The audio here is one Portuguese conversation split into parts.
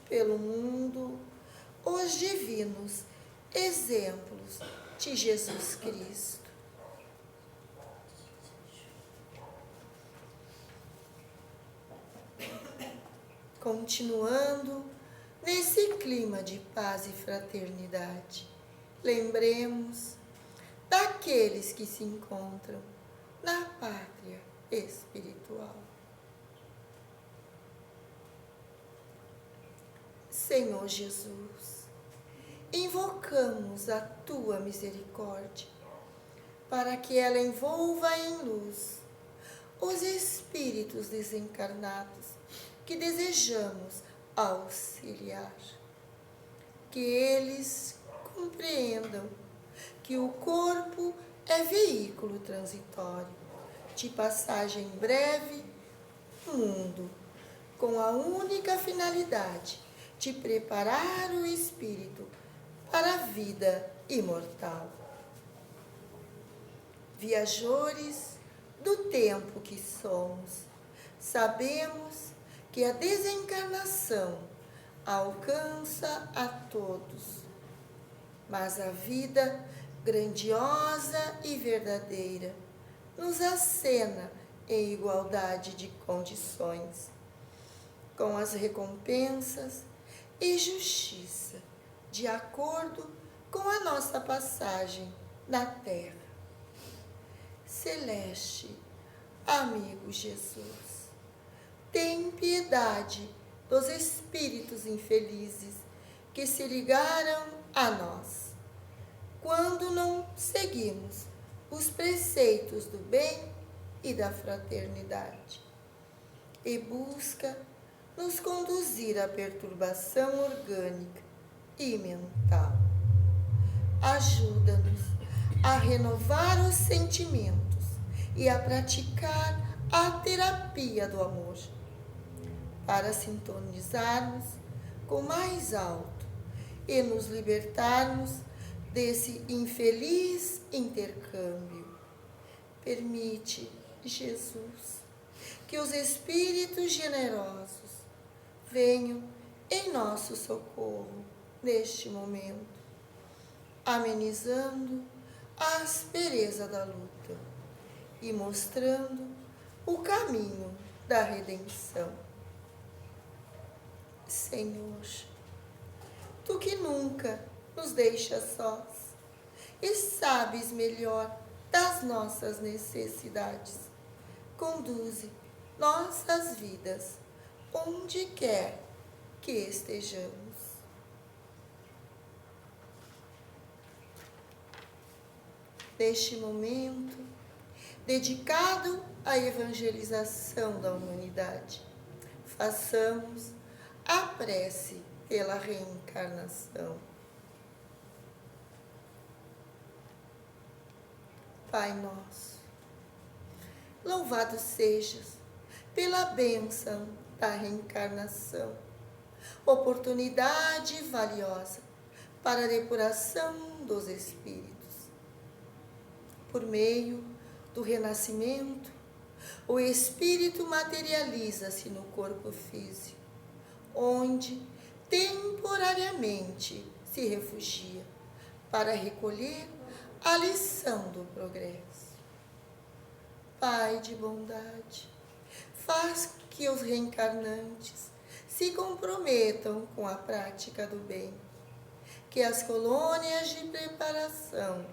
pelo mundo os divinos exemplos de Jesus Cristo. Continuando nesse clima de paz e fraternidade, lembremos daqueles que se encontram na pátria espiritual. Senhor Jesus, invocamos a Tua misericórdia, para que ela envolva em luz os espíritos desencarnados que desejamos auxiliar. Que eles compreendam que o corpo é veículo transitório, de passagem breve no mundo, com a única finalidade de preparar o espírito para a vida imortal. Viajores do tempo que somos, sabemos que a desencarnação alcança a todos, mas a vida grandiosa e verdadeira nos acena em igualdade de condições, com as recompensas e justiça, de acordo com a nossa passagem na terra. Celeste, amigo Jesus, tem piedade dos espíritos infelizes que se ligaram a nós, quando não seguimos os preceitos do bem e da fraternidade, e busca nos conduzir à perturbação orgânica e mental. Ajuda-nos a renovar os sentimentos e a praticar a terapia do amor, para sintonizarmos com o mais alto e nos libertarmos desse infeliz intercâmbio. Permite, Jesus, que os espíritos generosos venham em nosso socorro neste momento, amenizando a aspereza da luta e mostrando o caminho da redenção. Senhor, Tu que nunca nos deixas sós e sabes melhor das nossas necessidades, conduze nossas vidas onde quer que estejamos. Neste momento, dedicado à evangelização da humanidade, façamos a prece pela reencarnação. Pai nosso, louvado sejas pela bênção da reencarnação, oportunidade valiosa para a depuração dos espíritos. Por meio do renascimento, o espírito materializa-se no corpo físico, onde temporariamente se refugia para recolher a lição do progresso. Pai de bondade, faz que os reencarnantes se comprometam com a prática do bem, que as colônias de preparação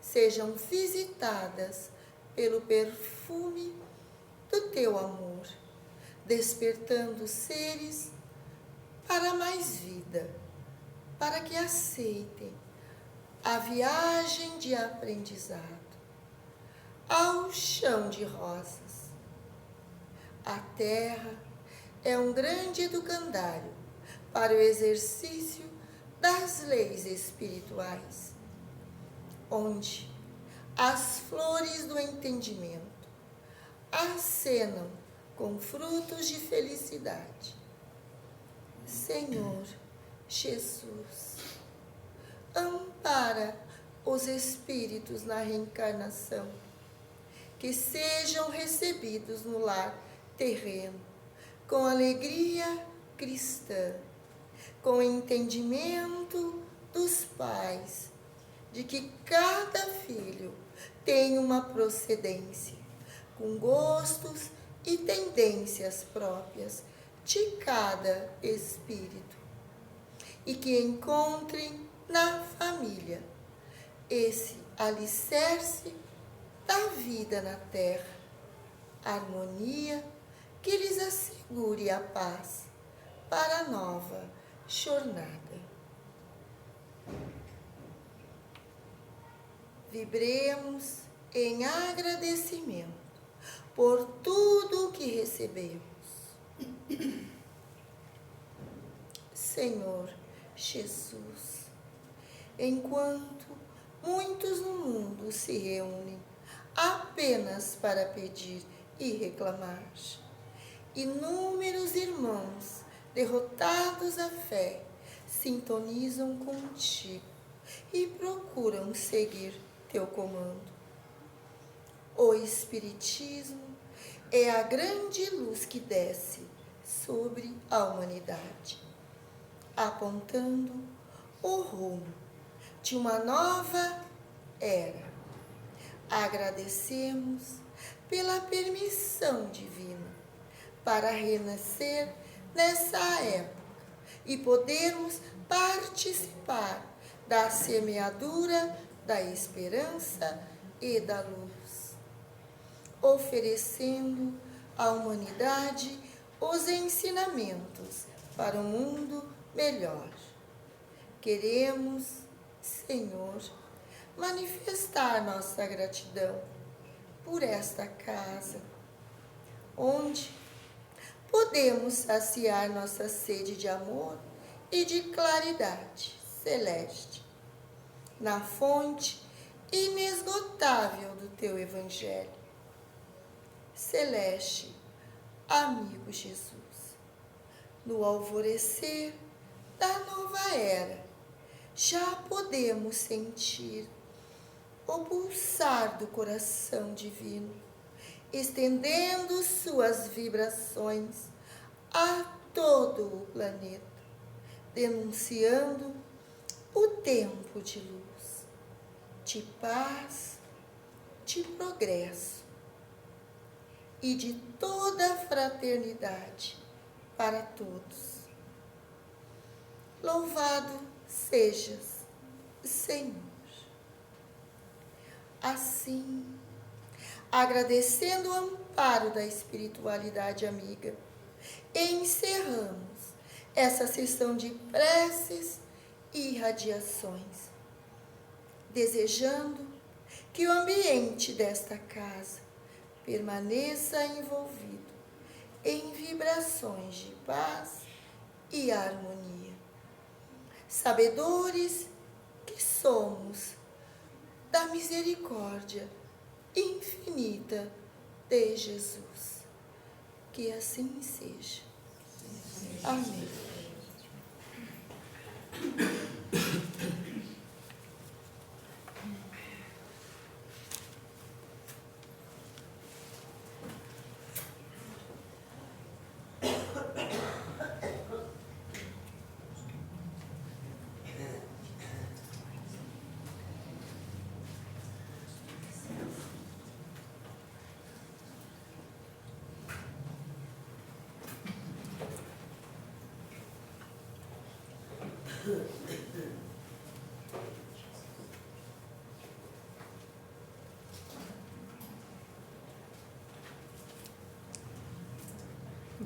sejam visitadas pelo perfume do Teu amor, despertando seres para mais vida, para que aceitem a viagem de aprendizado ao chão de rosas. A terra é um grande educandário para o exercício das leis espirituais, onde as flores do entendimento acenam com frutos de felicidade. Senhor Jesus, ampara os espíritos na reencarnação, que sejam recebidos no lar terreno com alegria cristã com entendimento dos pais, de que cada filho tem uma procedência, com gostos e tendências próprias de cada espírito, e que encontrem na família esse alicerce da vida na terra, harmonia que lhes assegure a paz para a nova jornada. Vibremos em agradecimento por tudo o que recebemos. Senhor Jesus, enquanto muitos no mundo se reúnem apenas para pedir e reclamar, inúmeros irmãos derrotados à fé sintonizam contigo e procuram seguir teu comando. O Espiritismo é a grande luz que desce sobre a humanidade, apontando o rumo de uma nova era. Agradecemos pela permissão divina para renascer nessa época e podermos participar da semeadura da esperança e da luz, oferecendo à humanidade os ensinamentos para um mundo melhor. Queremos, Senhor, manifestar nossa gratidão por esta casa, onde podemos saciar nossa sede de amor e de claridade celeste, na fonte inesgotável do teu Evangelho. Celeste, amigo Jesus, no alvorecer da nova era, já podemos sentir o pulsar do coração divino, estendendo suas vibrações a todo o planeta, denunciando o tempo de luz, de paz, de progresso e de toda fraternidade para todos. Louvado sejas, Senhor. Assim, agradecendo o amparo da espiritualidade amiga, encerramos essa sessão de preces e irradiações, desejando que o ambiente desta casa permaneça envolvido em vibrações de paz e harmonia. Sabedores que somos da misericórdia infinita de Jesus. Que assim seja. Amém.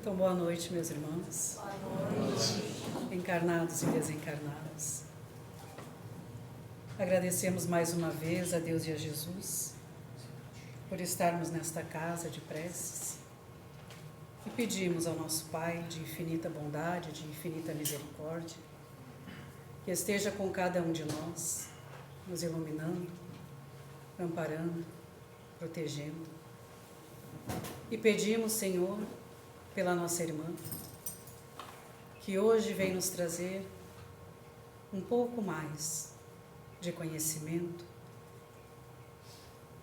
Então, boa noite, meus irmãos. Boa noite. Encarnados e desencarnados. Agradecemos mais uma vez a Deus e a Jesus por estarmos nesta casa de preces e pedimos ao nosso Pai de infinita bondade, de infinita misericórdia, que esteja com cada um de nós, nos iluminando, amparando, protegendo. E pedimos, Senhor, pela nossa irmã, que hoje vem nos trazer um pouco mais de conhecimento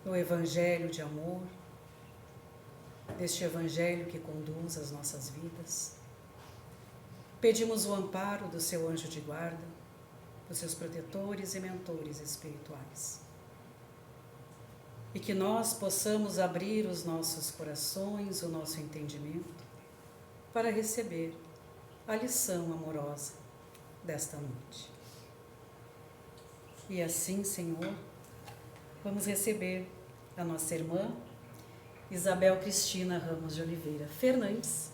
do Evangelho de amor, deste Evangelho que conduz as nossas vidas, pedimos o amparo do seu anjo de guarda, dos seus protetores e mentores espirituais. E que nós possamos abrir os nossos corações, o nosso entendimento, para receber a lição amorosa desta noite. E assim, Senhor, vamos receber a nossa irmã Isabel Cristina Ramos de Oliveira Fernandes.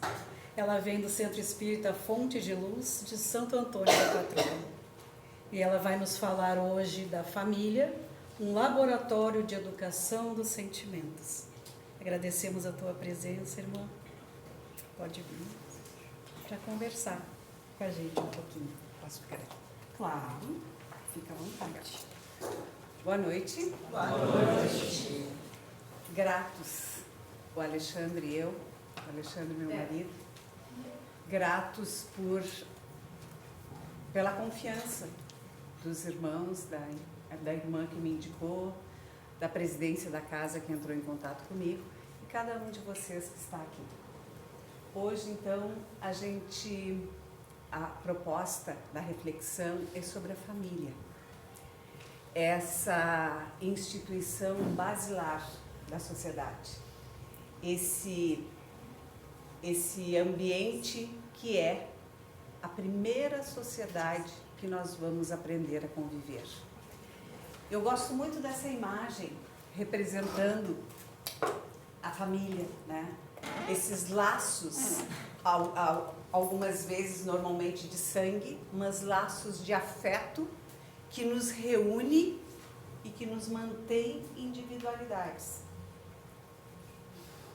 Ela vem do Centro Espírita Fonte de Luz de Santo Antônio da Patrulha. E ela vai nos falar hoje da família, um laboratório de educação dos sentimentos. Agradecemos a tua presença, irmã. Pode vir para conversar com a gente um pouquinho. Posso ficar aqui? Claro, fica à vontade. Boa noite. Boa noite. Gratos, o Alexandre e eu, o Alexandre meu marido, gratos pela confiança dos irmãos, da irmã que me indicou, da presidência da casa que entrou em contato comigo e cada um de vocês que está aqui. Hoje, então, a proposta da reflexão é sobre a família. Essa instituição basilar da sociedade. Esse ambiente que é a primeira sociedade que nós vamos aprender a conviver. Eu gosto muito dessa imagem representando a família, né? Esses laços, algumas vezes normalmente de sangue, mas laços de afeto que nos reúne e que nos mantém individualidades.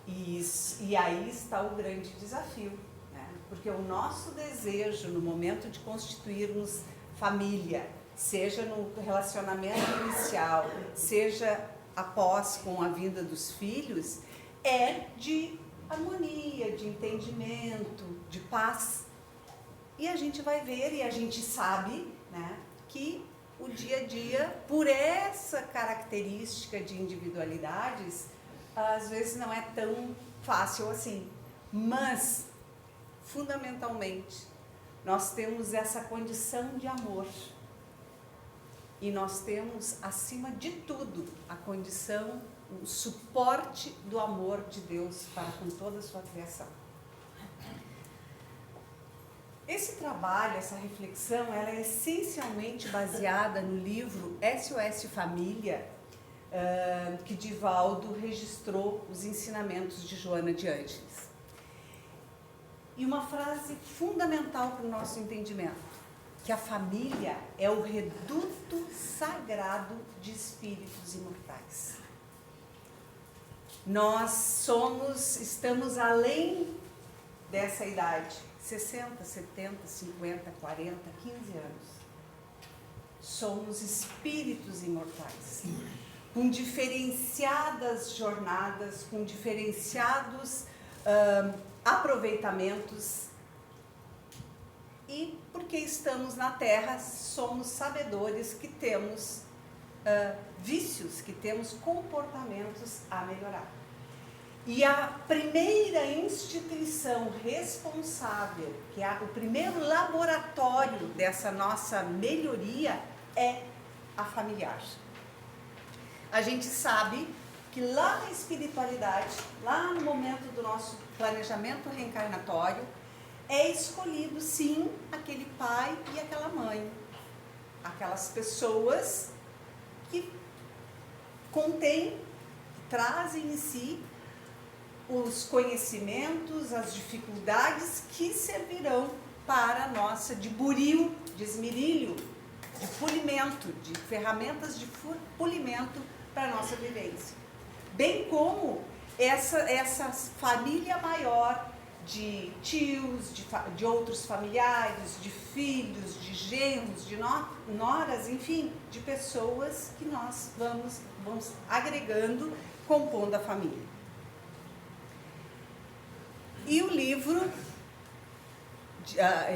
E aí está o grande desafio, né? Porque o nosso desejo no momento de constituirmos família, seja no relacionamento inicial, seja após com a vinda dos filhos, é de harmonia, de entendimento, de paz. E a gente vai ver e a gente sabe, né, que o dia a dia, por essa característica de individualidades, às vezes não é tão fácil assim. Mas, fundamentalmente, nós temos essa condição de amor. E nós temos, acima de tudo, a condição, o suporte do amor de Deus para com toda a sua criação. Esse trabalho, essa reflexão, ela é essencialmente baseada no livro SOS Família, que Divaldo registrou os ensinamentos de Joana de Ângeles. E uma frase fundamental para o nosso entendimento, que a família é o reduto sagrado de espíritos imortais. Nós estamos além dessa idade, 60, 70, 50, 40, 15 anos. Somos espíritos imortais, com diferenciadas jornadas, com diferenciados aproveitamentos. E porque estamos na Terra, somos sabedores que temos vícios, que temos comportamentos a melhorar. E a primeira instituição responsável, que é o primeiro laboratório dessa nossa melhoria, é a familiar. A gente sabe que lá na espiritualidade, lá no momento do nosso planejamento reencarnatório, é escolhido sim aquele pai e aquela mãe, aquelas pessoas que contêm, trazem em si os conhecimentos, as dificuldades que servirão para a nossa, de buril, de esmerilho, de polimento, de ferramentas de polimento para a nossa vivência. Bem como essa família maior de tios, de outros familiares, de filhos, de genros, de noras, enfim, de pessoas que nós vamos agregando, compondo a família. E o livro,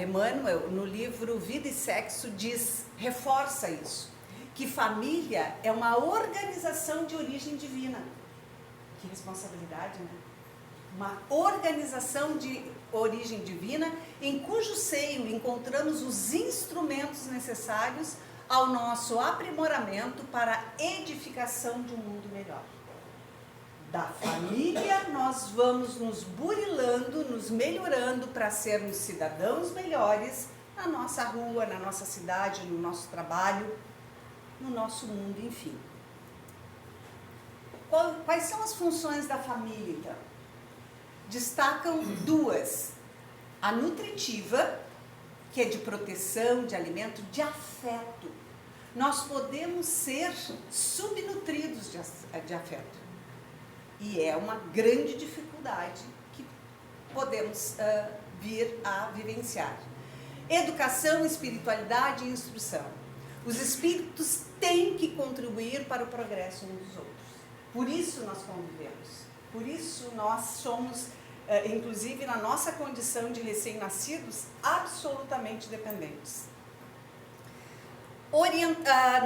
Emmanuel, no livro Vida e Sexo, reforça isso, que família é uma organização de origem divina. Que responsabilidade, né? uma organização de origem divina, em cujo seio encontramos os instrumentos necessários ao nosso aprimoramento para a edificação de um mundo melhor. Da família, nós vamos nos burilando, nos melhorando para sermos cidadãos melhores na nossa rua, na nossa cidade, no nosso trabalho, no nosso mundo, enfim. Quais são as funções da família, então? Destacam duas. A nutritiva, que é de proteção, de alimento, de afeto. Nós podemos ser subnutridos de afeto. E é uma grande dificuldade que podemos vir a vivenciar. Educação, espiritualidade e instrução. Os espíritos têm que contribuir para o progresso uns dos outros. Por isso nós convivemos. Por isso nós somos, inclusive na nossa condição de recém-nascidos, absolutamente dependentes.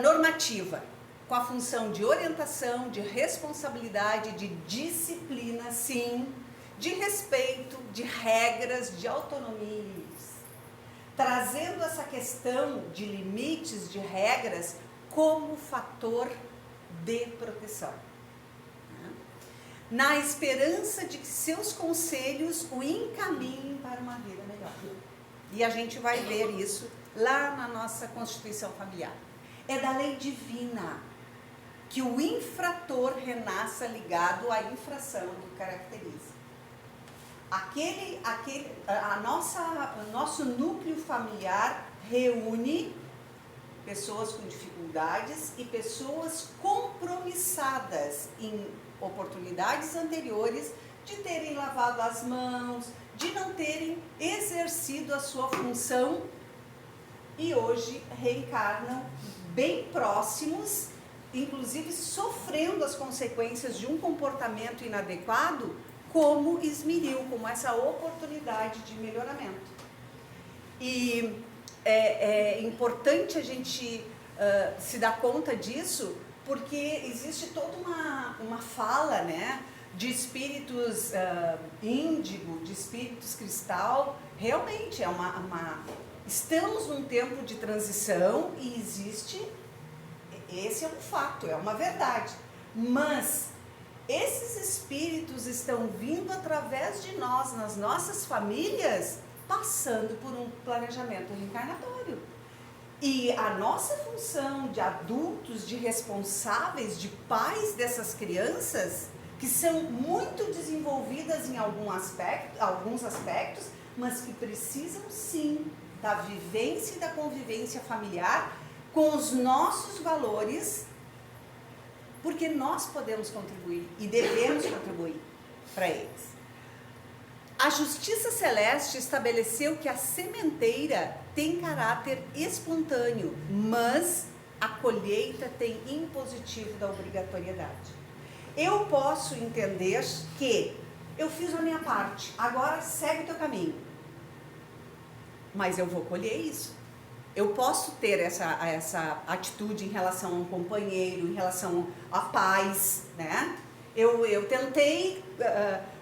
Normativa, com a função de orientação, de responsabilidade, de disciplina, sim, de respeito, de regras, de autonomia e limites. Trazendo essa questão de limites, de regras, como fator de proteção. Na esperança de que seus conselhos o encaminhem para uma vida melhor. E a gente vai ver isso lá na nossa Constituição Familiar. É da lei divina que o infrator renasça ligado à infração que caracteriza. O nosso núcleo familiar reúne pessoas com dificuldades e pessoas compromissadas em oportunidades anteriores de terem lavado as mãos, de não terem exercido a sua função e hoje reencarnam bem próximos, inclusive sofrendo as consequências de um comportamento inadequado, como esmeril, como essa oportunidade de melhoramento. E é importante a gente se dar conta disso, porque existe toda uma fala, né, de espíritos índigo, de espíritos cristal. Realmente estamos num tempo de transição e esse é um fato, é uma verdade. Mas esses espíritos estão vindo através de nós, nas nossas famílias, passando por um planejamento reencarnatório. E a nossa função de adultos, de responsáveis, de pais dessas crianças, que são muito desenvolvidas em alguns aspectos, mas que precisam sim da vivência e da convivência familiar com os nossos valores, porque nós podemos contribuir e devemos contribuir para eles. A Justiça Celeste estabeleceu que a sementeira tem caráter espontâneo, mas a colheita tem impositivo da obrigatoriedade. Eu posso entender que eu fiz a minha parte, agora segue o teu caminho, mas eu vou colher isso. Eu posso ter essa atitude em relação a um companheiro, em relação a pais, né? Eu tentei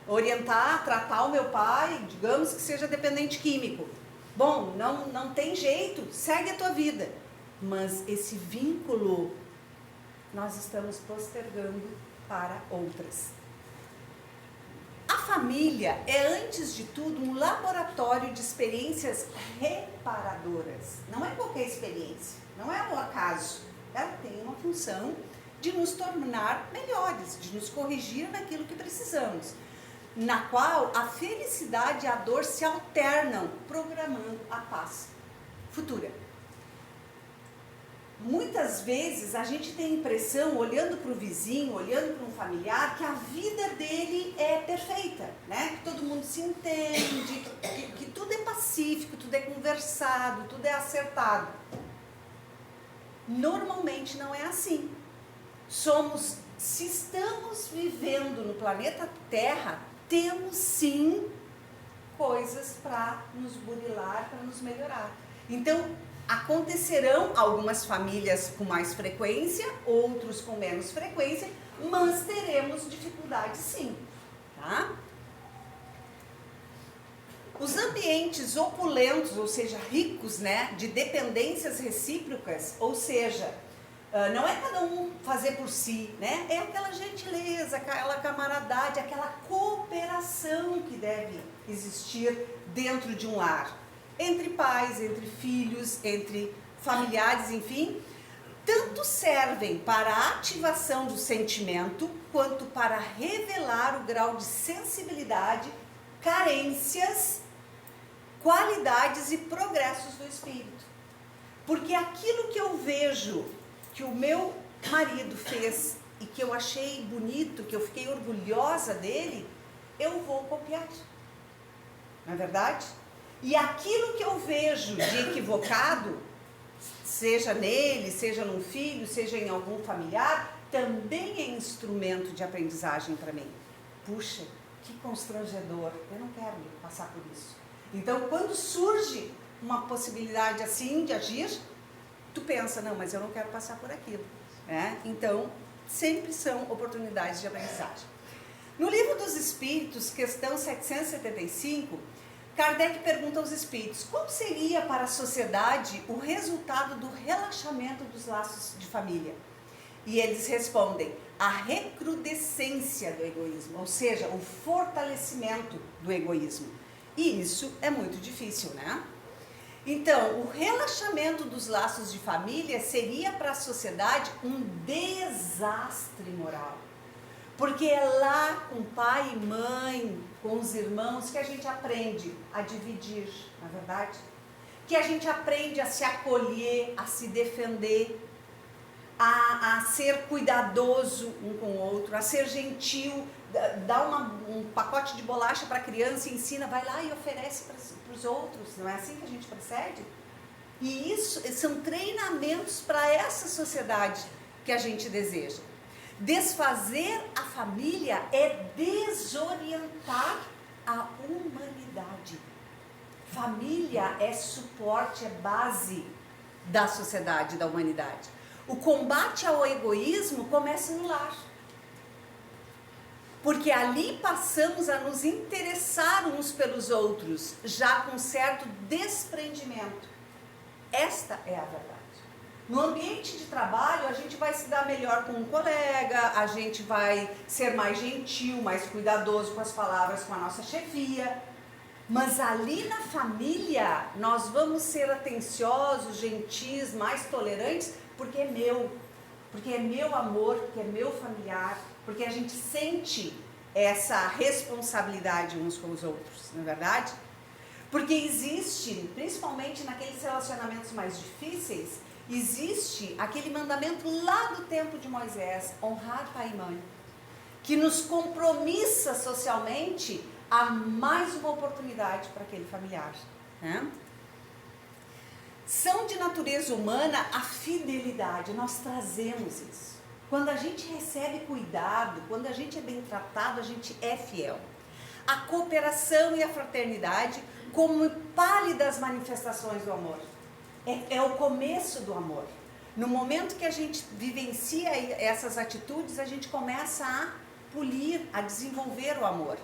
orientar, tratar o meu pai, digamos que seja dependente químico. Bom, não tem jeito, segue a tua vida. Mas esse vínculo nós estamos postergando para outras. A família é, antes de tudo, um laboratório de experiências reparadoras. Não é qualquer experiência, não é um acaso. Ela tem uma função de nos tornar melhores, de nos corrigir naquilo que precisamos, na qual a felicidade e a dor se alternam, programando a paz futura. Muitas vezes a gente tem a impressão, olhando para o vizinho, olhando para um familiar, que a vida dele é perfeita, né? Que todo mundo se entende, que tudo é pacífico, tudo é conversado, tudo é acertado. Normalmente não é assim. Se estamos vivendo no planeta Terra, temos sim coisas para nos burilar, para nos melhorar. Então, acontecerão algumas famílias com mais frequência, outros com menos frequência, mas teremos dificuldade sim, tá? Os ambientes opulentos, ou seja, ricos, né, de dependências recíprocas, ou seja, não é cada um fazer por si, né? É aquela gentileza, aquela camaradagem, aquela cooperação que deve existir dentro de um lar. Entre pais, entre filhos, entre familiares, enfim. Tanto servem para a ativação do sentimento, quanto para revelar o grau de sensibilidade, carências, qualidades e progressos do espírito. Porque aquilo que eu vejo que o meu marido fez e que eu achei bonito, que eu fiquei orgulhosa dele, eu vou copiar. Não é verdade? E aquilo que eu vejo de equivocado, seja nele, seja num filho, seja em algum familiar, também é instrumento de aprendizagem para mim. Puxa, que constrangedor, eu não quero passar por isso. Então, quando surge uma possibilidade assim de agir, tu pensa, não, mas eu não quero passar por aquilo. Então, sempre são oportunidades de aprendizagem. No Livro dos Espíritos, questão 775, Kardec pergunta aos espíritos, qual seria para a sociedade o resultado do relaxamento dos laços de família? E eles respondem, a recrudescência do egoísmo, ou seja, o fortalecimento do egoísmo. E isso é muito difícil, né? Então, o relaxamento dos laços de família seria para a sociedade um desastre moral. Porque é lá com pai e mãe, com os irmãos, que a gente aprende a dividir, na verdade? Que a gente aprende a se acolher, a se defender, a ser cuidadoso um com o outro, a ser gentil, dá um pacote de bolacha para a criança e ensina, vai lá e oferece para os outros, não é assim que a gente procede? E isso são treinamentos para essa sociedade que a gente deseja. Desfazer a família é desorientar a humanidade. Família é suporte, é base da sociedade, da humanidade. O combate ao egoísmo começa no lar. Porque ali passamos a nos interessar uns pelos outros, já com certo desprendimento. Esta é a verdade. No ambiente de trabalho, a gente vai se dar melhor com um colega, a gente vai ser mais gentil, mais cuidadoso com as palavras com a nossa chefia. Mas ali na família, nós vamos ser atenciosos, gentis, mais tolerantes, porque é meu amor, porque é meu familiar, porque a gente sente essa responsabilidade uns com os outros, não é verdade? Porque existe, principalmente naqueles relacionamentos mais difíceis, existe aquele mandamento lá do tempo de Moisés, honrar pai e mãe, que nos compromissa socialmente a mais uma oportunidade para aquele familiar, né? São de natureza humana a fidelidade, nós trazemos isso. Quando a gente recebe cuidado, quando a gente é bem tratado, a gente é fiel. A cooperação e a fraternidade como pálidas manifestações do amor. É o começo do amor. No momento que a gente vivencia essas atitudes, a gente começa a polir, a desenvolver o amor.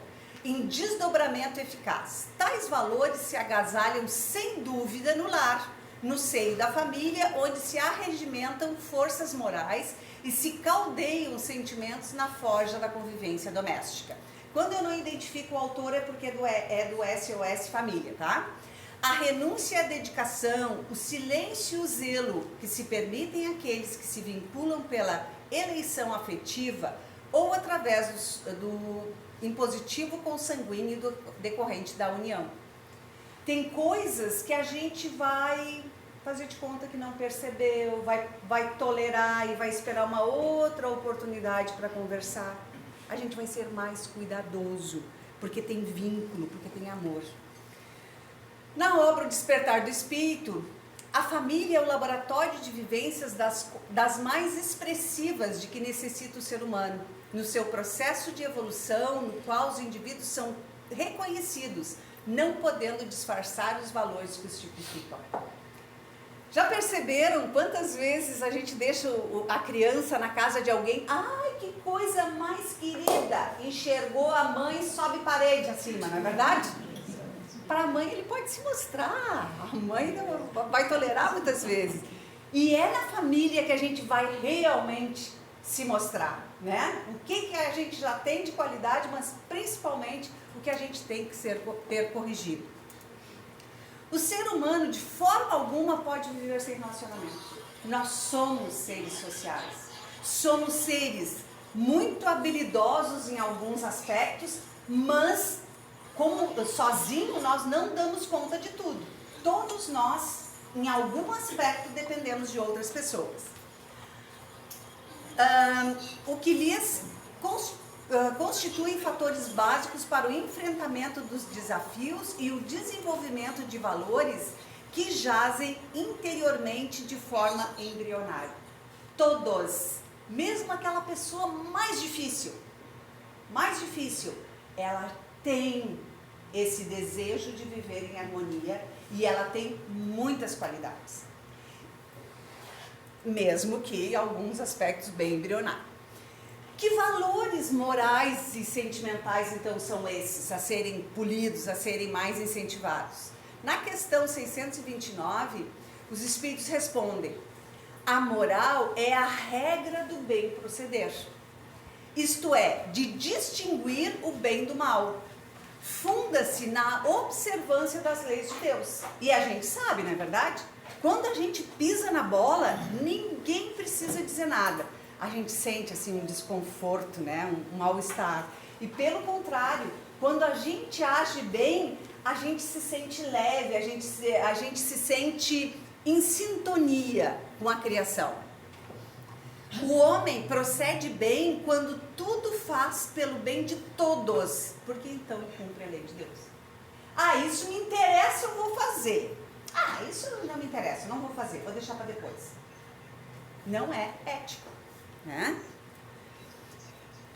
Em desdobramento eficaz. Tais valores se agasalham sem dúvida no lar, no seio da família, onde se arregimentam forças morais e se caldeiam sentimentos na forja da convivência doméstica. Quando eu não identifico o autor é porque é do SOS Família, tá? A renúncia e a dedicação, o silêncio e o zelo que se permitem àqueles que se vinculam pela eleição afetiva ou através do impositivo consanguíneo decorrente da união. Tem coisas que a gente vai fazer de conta que não percebeu, vai tolerar e vai esperar uma outra oportunidade para conversar. A gente vai ser mais cuidadoso, porque tem vínculo, porque tem amor. Na obra O Despertar do Espírito, a família é o laboratório de vivências das mais expressivas de que necessita o ser humano, no seu processo de evolução, no qual os indivíduos são reconhecidos, não podendo disfarçar os valores que os tipificam. Já perceberam quantas vezes a gente deixa a criança na casa de alguém? Ai, que coisa mais querida! Enxergou a mãe, sobe parede acima, não é verdade? para a mãe ele pode se mostrar, a mãe não vai tolerar muitas vezes. E é na família que a gente vai realmente se mostrar, né? O que a gente já tem de qualidade, mas principalmente o que a gente tem que ter corrigido. O ser humano, de forma alguma, pode viver sem relacionamento. Nós somos seres sociais. Somos seres muito habilidosos em alguns aspectos, mas como sozinho nós não damos conta de tudo. Todos nós, em algum aspecto, dependemos de outras pessoas. O que lhes constituem fatores básicos para o enfrentamento dos desafios e o desenvolvimento de valores que jazem interiormente de forma embrionária. Todos, mesmo aquela pessoa mais difícil, ela tem esse desejo de viver em harmonia e ela tem muitas qualidades, mesmo que em alguns aspectos bem embrionários. Que valores morais e sentimentais, então, são esses a serem polidos, a serem mais incentivados? Na questão 629, os espíritos respondem: a moral é a regra do bem proceder, isto é, de distinguir o bem do mal. Funda-se na observância das leis de Deus. E a gente sabe, não é verdade? Quando a gente pisa na bola, ninguém precisa dizer nada. A gente sente assim um desconforto, né? um mal-estar. E pelo contrário, quando a gente age bem, a gente se sente leve, a gente se sente em sintonia com a criação. O homem procede bem quando tudo faz pelo bem de todos, porque então ele cumpre a lei de Deus. Isso me interessa, eu vou fazer. Isso não me interessa, não vou fazer, vou deixar para depois. Não é ético, né?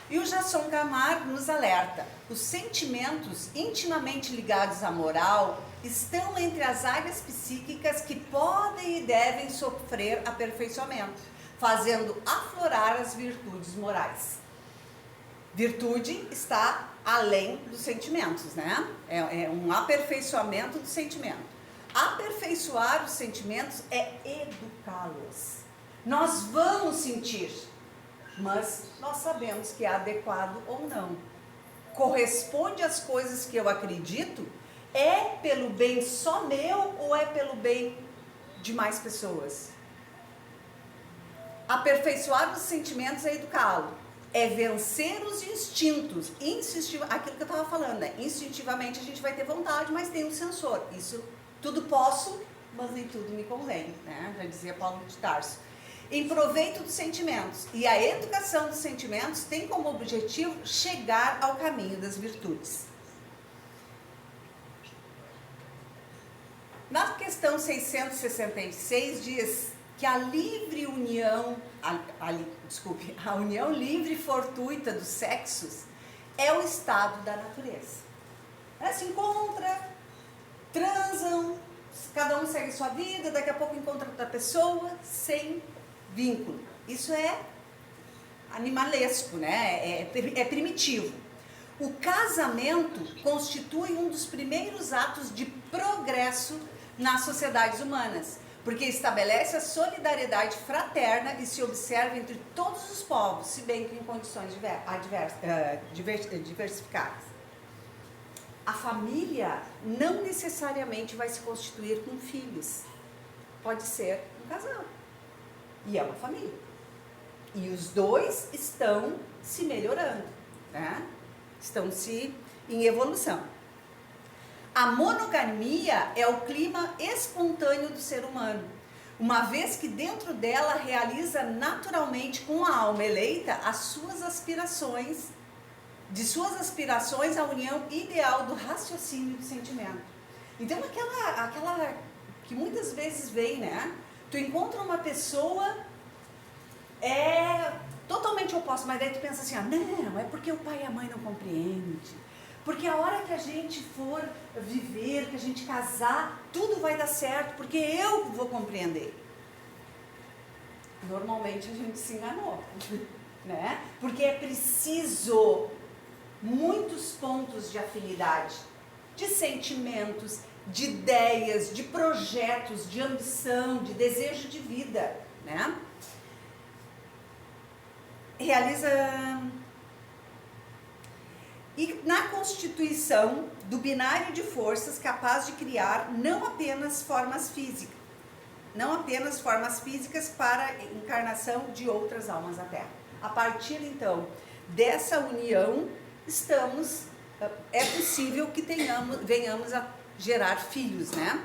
E o Jason Camargo nos alerta: os sentimentos intimamente ligados à moral estão entre as áreas psíquicas que podem e devem sofrer aperfeiçoamento, fazendo aflorar as virtudes morais. Virtude está além dos sentimentos, né? É um aperfeiçoamento do sentimento. Aperfeiçoar os sentimentos é educá-los. Nós vamos sentir, mas nós sabemos que é adequado ou não. Corresponde às coisas que eu acredito? É pelo bem só meu ou é pelo bem de mais pessoas? Aperfeiçoar os sentimentos é educá-lo. É vencer os instintos. Aquilo que eu estava falando, né? Instintivamente a gente vai ter vontade, mas tem um sensor. Isso tudo posso, mas nem tudo me convém, né? Já dizia Paulo de Tarso. Em proveito dos sentimentos. E a educação dos sentimentos tem como objetivo chegar ao caminho das virtudes. Na questão 666 diz que a livre união, a união livre e fortuita dos sexos é o estado da natureza. Se encontra, transam, cada um segue sua vida, daqui a pouco encontra outra pessoa, sem vínculo. Isso é animalesco, né? É primitivo. O casamento constitui um dos primeiros atos de progresso nas sociedades humanas, porque estabelece a solidariedade fraterna e se observa entre todos os povos, se bem que em condições diversificadas. A família não necessariamente vai se constituir com filhos. Pode ser um casal. E é uma família. E os dois estão se melhorando, né? Estão em evolução. A monogamia é o clima espontâneo do ser humano, uma vez que dentro dela realiza naturalmente com a alma eleita de suas aspirações à união ideal do raciocínio e do sentimento. Então aquela que muitas vezes vem, né? Tu encontra uma pessoa totalmente oposta, mas daí tu pensa assim, não, é porque o pai e a mãe não compreendem. Porque a hora que a gente for viver, que a gente casar, tudo vai dar certo, porque eu vou compreender. Normalmente a gente se enganou, né? Porque é preciso muitos pontos de afinidade de sentimentos, de ideias, de projetos, de ambição, de desejo de vida, né? E na constituição do binário de forças capaz de criar não apenas formas físicas para a encarnação de outras almas na Terra. A partir, então, dessa união, é possível que venhamos a gerar filhos, né?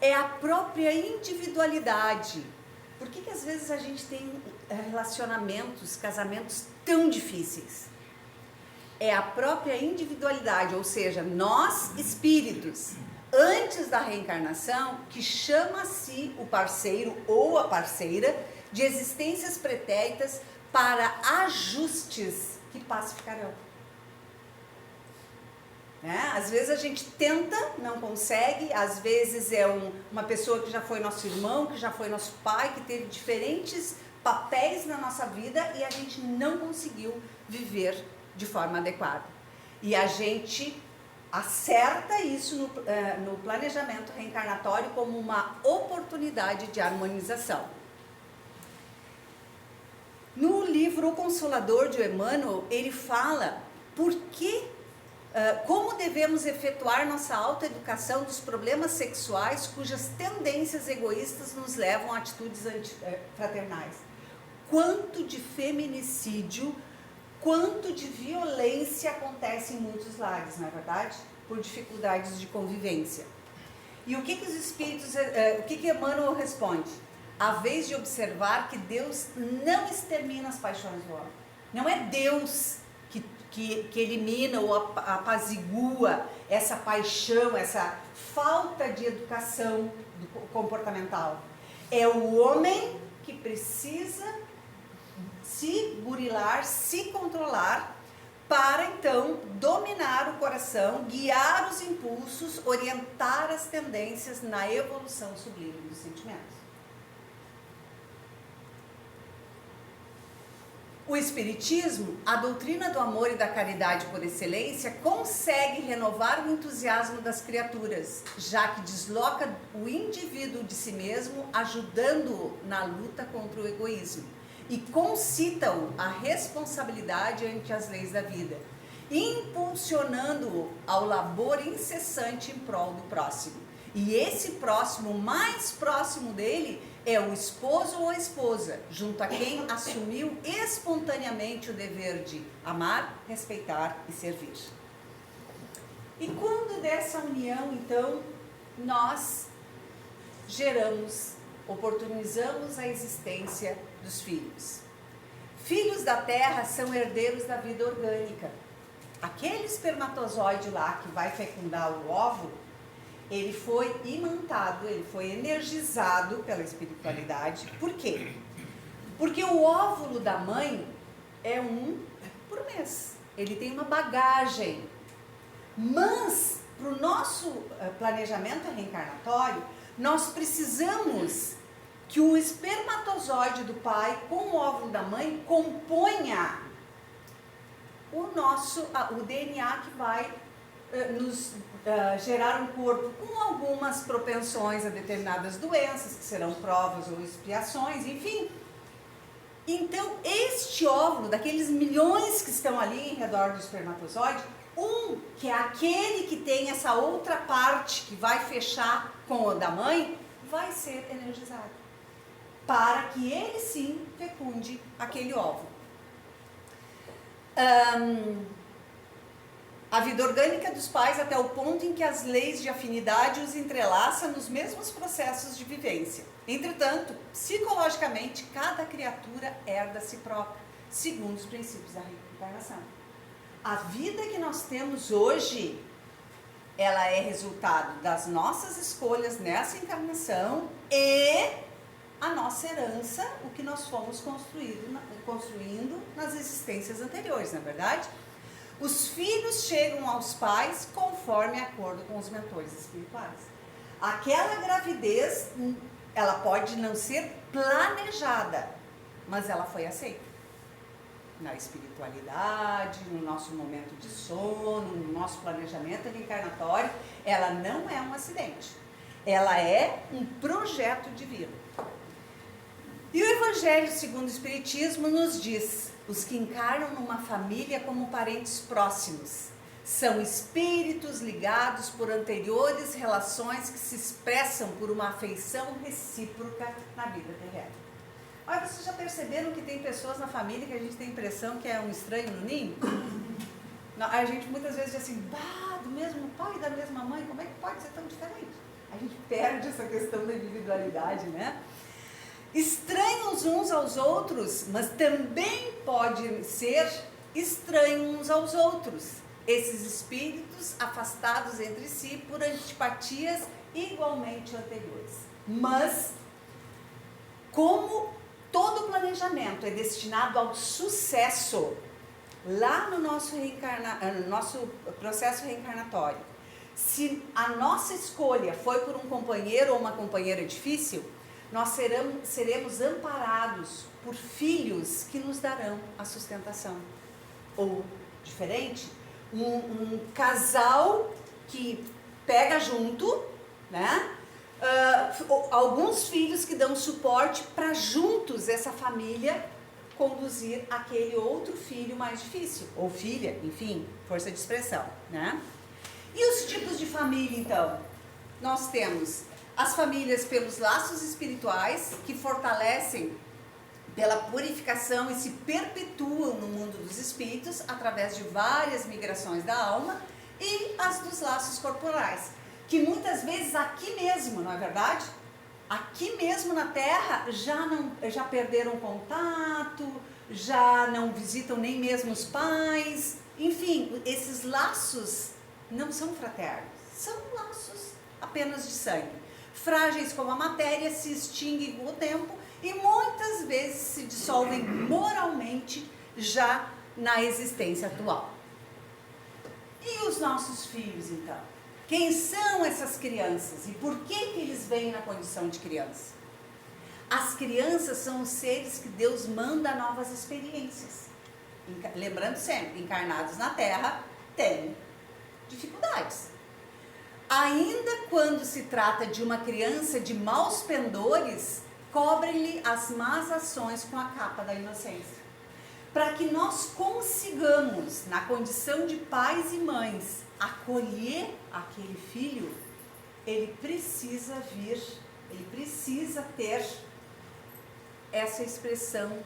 É a própria individualidade. Por que às vezes a gente tem relacionamentos, casamentos tão difíceis? É a própria individualidade, ou seja, nós espíritos, antes da reencarnação, que chama a si o parceiro ou a parceira de existências pretéritas para ajustes que pacificarão. Né? Às vezes a gente tenta, não consegue, às vezes é uma pessoa que já foi nosso irmão, que já foi nosso pai, que teve diferentes papéis na nossa vida e a gente não conseguiu viver de forma adequada. E a gente acerta isso no planejamento reencarnatório como uma oportunidade de harmonização. No livro O Consolador de Emmanuel, ele fala como devemos efetuar nossa autoeducação dos problemas sexuais cujas tendências egoístas nos levam a atitudes fraternais. Quanto de feminicídio, quanto de violência acontece em muitos lares, não é verdade? Por dificuldades de convivência. E o que os espíritos, o que Emmanuel responde? A vez de observar que Deus não extermina as paixões do homem. Não é Deus que elimina ou apazigua essa paixão, essa falta de educação comportamental. É o homem que precisa se burilar, se controlar, para então dominar o coração, guiar os impulsos, orientar as tendências na evolução sublime dos sentimentos. O Espiritismo, a doutrina do amor e da caridade por excelência, consegue renovar o entusiasmo das criaturas, já que desloca o indivíduo de si mesmo, ajudando-o na luta contra o egoísmo, e concita-o à responsabilidade ante as leis da vida, impulsionando-o ao labor incessante em prol do próximo. E esse próximo, mais próximo dele, é o esposo ou a esposa, junto a quem assumiu espontaneamente o dever de amar, respeitar e servir. E quando dessa união, então, nós oportunizamos a existência dos filhos. Filhos da terra são herdeiros da vida orgânica. Aquele espermatozoide lá que vai fecundar o óvulo, ele foi imantado, ele foi energizado pela espiritualidade. Por quê? Porque o óvulo da mãe é um por mês. Ele tem uma bagagem. Mas, para o nosso planejamento reencarnatório, nós precisamos que o espermatozoide do pai com o óvulo da mãe componha o DNA que vai nos gerar um corpo com algumas propensões a determinadas doenças, que serão provas ou expiações, enfim. Então, este óvulo, daqueles milhões que estão ali em redor do espermatozoide, que é aquele que tem essa outra parte que vai fechar com o da mãe, vai ser energizado, para que ele sim fecunde aquele óvulo. A vida orgânica dos pais até o ponto em que as leis de afinidade os entrelaçam nos mesmos processos de vivência. Entretanto, psicologicamente, cada criatura herda a si própria, segundo os princípios da reencarnação. A vida que nós temos hoje, ela é resultado das nossas escolhas nessa encarnação e a nossa herança, o que nós fomos construindo nas existências anteriores, não é verdade? Os filhos chegam aos pais conforme acordo com os mentores espirituais. Aquela gravidez, ela pode não ser planejada, mas ela foi aceita. na espiritualidade, no nosso momento de sono, no nosso planejamento reencarnatório, ela não é um acidente. Ela é um projeto divino. E o Evangelho segundo o Espiritismo nos diz: os que encarnam numa família como parentes próximos são espíritos ligados por anteriores relações que se expressam por uma afeição recíproca na vida terrena. Olha, vocês já perceberam que tem pessoas na família que a gente tem a impressão que é um estranho no ninho? A gente muitas vezes diz assim, do mesmo pai e da mesma mãe, como é que pode ser tão diferente? A gente perde essa questão da individualidade, né? Estranhos uns aos outros, mas também podem ser estranhos uns aos outros. Esses espíritos afastados entre si por antipatias igualmente anteriores. Mas, como todo planejamento é destinado ao sucesso, lá no nosso processo reencarnatório, se a nossa escolha foi por um companheiro ou uma companheira difícil, nós seremos amparados por filhos que nos darão a sustentação. Ou, diferente, um casal que pega junto, né? Alguns filhos que dão suporte para juntos essa família conduzir aquele outro filho mais difícil, ou filha, enfim, força de expressão, né? E os tipos de família, então? Nós temos as famílias pelos laços espirituais, que fortalecem pela purificação e se perpetuam no mundo dos espíritos através de várias migrações da alma, e as dos laços corporais, que muitas vezes aqui mesmo, não é verdade? Aqui mesmo na Terra já perderam contato, já não visitam nem mesmo os pais, enfim, esses laços não são fraternos, são laços apenas de sangue. Frágeis como a matéria, se extinguem com o tempo e muitas vezes se dissolvem moralmente já na existência atual. E os nossos filhos, então? Quem são essas crianças e por que eles vêm na condição de criança? As crianças são os seres que Deus manda novas experiências. Lembrando sempre, encarnados na Terra, têm dificuldades. Ainda quando se trata de uma criança de maus pendores, cobrem-lhe as más ações com a capa da inocência. Para que nós consigamos, na condição de pais e mães, acolher aquele filho, ele precisa ter essa expressão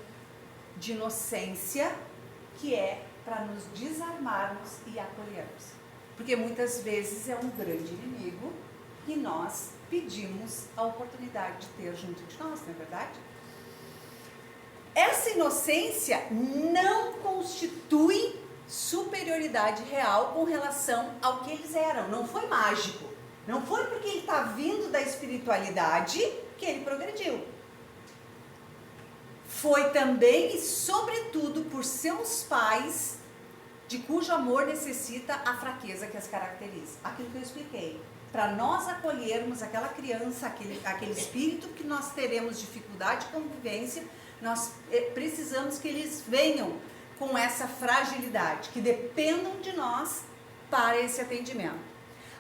de inocência, que é para nos desarmarmos e acolhermos. Porque muitas vezes é um grande inimigo que nós pedimos a oportunidade de ter junto de nós, não é verdade? Essa inocência não constitui superioridade real com relação ao que eles eram. Não foi mágico. Não foi porque ele está vindo da espiritualidade que ele progrediu. Foi também e sobretudo por seus pais, de cujo amor necessita a fraqueza que as caracteriza. Aquilo que eu expliquei. Para nós acolhermos aquela criança, aquele espírito que nós teremos dificuldade de convivência, nós precisamos que eles venham com essa fragilidade, que dependam de nós para esse atendimento.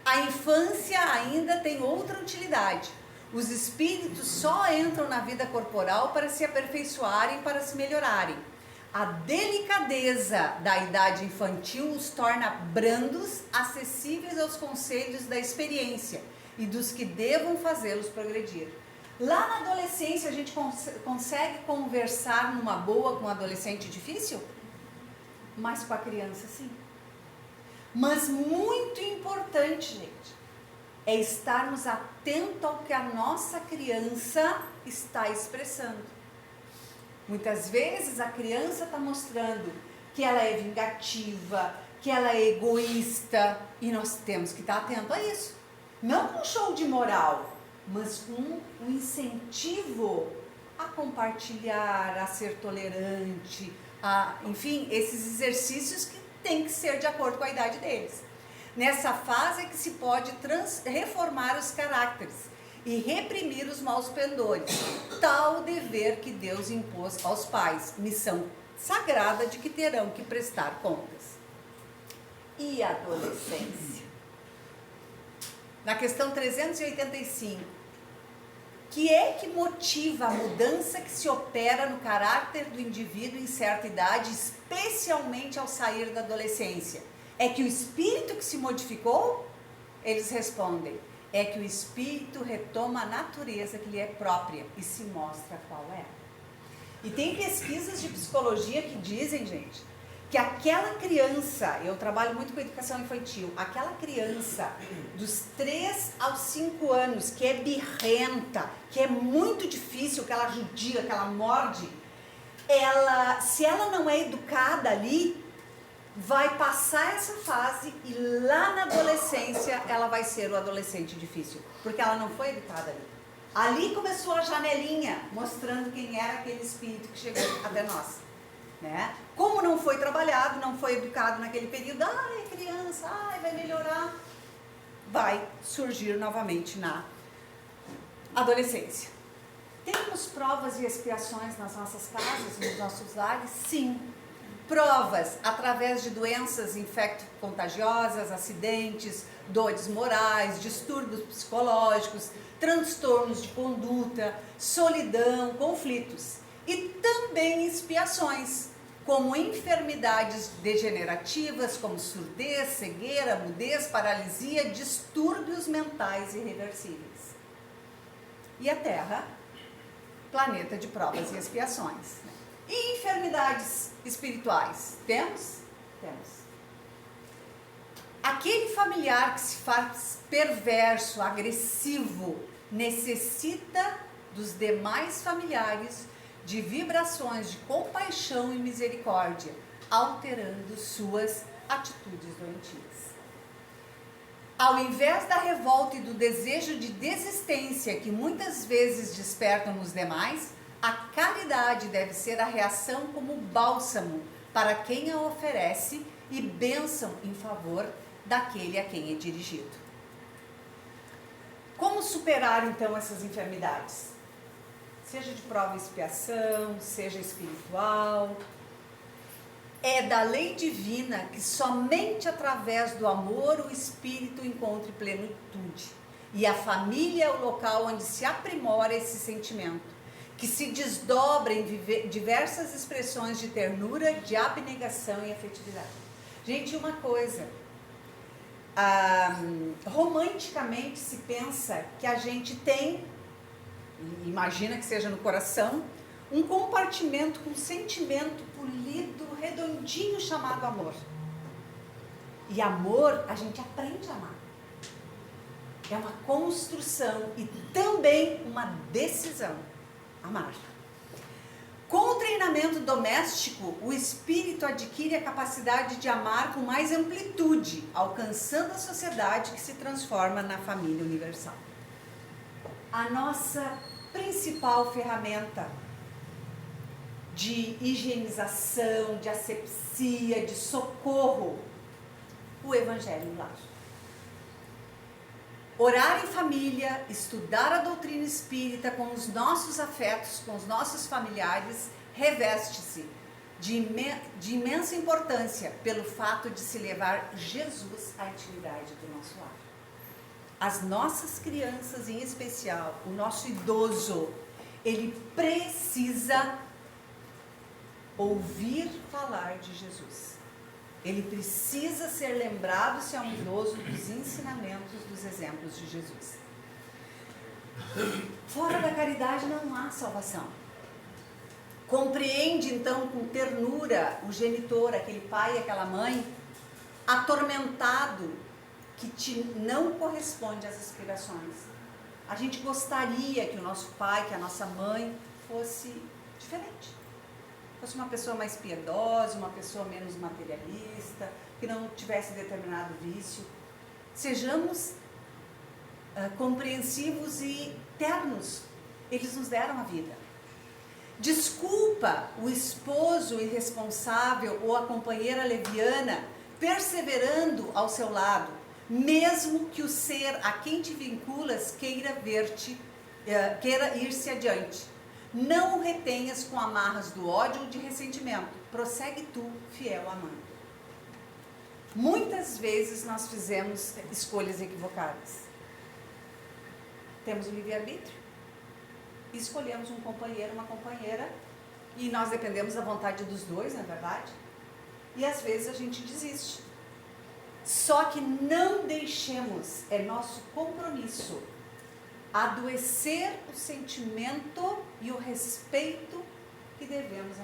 A infância ainda tem outra utilidade. Os espíritos só entram na vida corporal para se aperfeiçoarem, para se melhorarem. A delicadeza da idade infantil os torna brandos, acessíveis aos conselhos da experiência e dos que devam fazê-los progredir. Lá na adolescência a gente consegue conversar numa boa com um adolescente difícil? Mas com a criança sim. Mas muito importante, gente, é estarmos atentos ao que a nossa criança está expressando. Muitas vezes a criança está mostrando que ela é vingativa, que ela é egoísta, e nós temos que estar atentos a isso. Não com um show de moral, mas com um incentivo a compartilhar, a ser tolerante, enfim, esses exercícios que têm que ser de acordo com a idade deles. Nessa fase é que se pode reformar os caracteres e reprimir os maus pendores, tal dever que Deus impôs aos pais, missão sagrada de que terão que prestar contas. E a adolescência? Na questão 385, que é que motiva a mudança que se opera no caráter do indivíduo em certa idade, especialmente ao sair da adolescência? É que o espírito que se modificou? Eles respondem, é que o espírito retoma a natureza que lhe é própria e se mostra qual é. E tem pesquisas de psicologia que dizem, gente, que aquela criança, eu trabalho muito com educação infantil, aquela criança dos 3 aos 5 anos, que é birrenta, que é muito difícil, que ela judia, que ela morde, se ela não é educada ali, vai passar essa fase e lá na adolescência ela vai ser o adolescente difícil, porque ela não foi educada ali. Ali começou a janelinha, mostrando quem era aquele espírito que chegou até nós, né? Como não foi trabalhado, não foi educado naquele período, é criança, vai melhorar, vai surgir novamente na adolescência. Temos provas e expiações nas nossas casas, nos nossos lares? Sim. Provas através de doenças infecto-contagiosas, acidentes, dores morais, distúrbios psicológicos, transtornos de conduta, solidão, conflitos. E também expiações, como enfermidades degenerativas, como surdez, cegueira, mudez, paralisia, distúrbios mentais irreversíveis. E a Terra, planeta de provas e expiações. E enfermidades espirituais? Temos? Temos. Aquele familiar que se faz perverso, agressivo, necessita dos demais familiares de vibrações de compaixão e misericórdia, alterando suas atitudes doentias. Ao invés da revolta e do desejo de desistência que muitas vezes despertam nos demais, a caridade deve ser a reação como bálsamo para quem a oferece e bênção em favor daquele a quem é dirigido. Como superar então essas enfermidades? Seja de prova e expiação, seja espiritual. É da lei divina que somente através do amor o espírito encontre plenitude. E a família é o local onde se aprimora esse sentimento, que se desdobra em diversas expressões de ternura, de abnegação e afetividade. Gente, uma coisa, romanticamente se pensa que a gente tem, imagina que seja no coração, um compartimento com sentimento polido, redondinho, chamado amor. E amor, a gente aprende a amar. É uma construção e também uma decisão. Amar. Com o treinamento doméstico, o espírito adquire a capacidade de amar com mais amplitude, alcançando a sociedade que se transforma na família universal. A nossa principal ferramenta de higienização, de asepsia, de socorro, o Evangelho Lar. Orar em família, estudar a doutrina espírita com os nossos afetos, com os nossos familiares, reveste-se de imensa importância pelo fato de se levar Jesus à intimidade do nosso lar. As nossas crianças em especial, o nosso idoso, ele precisa ouvir falar de Jesus. Ele precisa ser lembrado, se é um idoso, dos ensinamentos, dos exemplos de Jesus. Fora da caridade não há salvação. Compreende então com ternura o genitor, aquele pai e aquela mãe, atormentado, que não corresponde às aspirações. A gente gostaria que o nosso pai, que a nossa mãe fosse diferente. Fosse uma pessoa mais piedosa, uma pessoa menos materialista, que não tivesse determinado vício. Sejamos compreensivos e ternos. Eles nos deram a vida. Desculpa o esposo irresponsável ou a companheira leviana perseverando ao seu lado, mesmo que o ser a quem te vinculas queira ir-se adiante. Não o retenhas com amarras do ódio ou de ressentimento. Prossegue tu, fiel amando. Muitas vezes nós fizemos escolhas equivocadas. Temos o livre-arbítrio. Escolhemos um companheiro, uma companheira, e nós dependemos da vontade dos dois, não é verdade? E às vezes a gente desiste. Só que não deixemos, é nosso compromisso, adoecer o sentimento e o respeito que devemos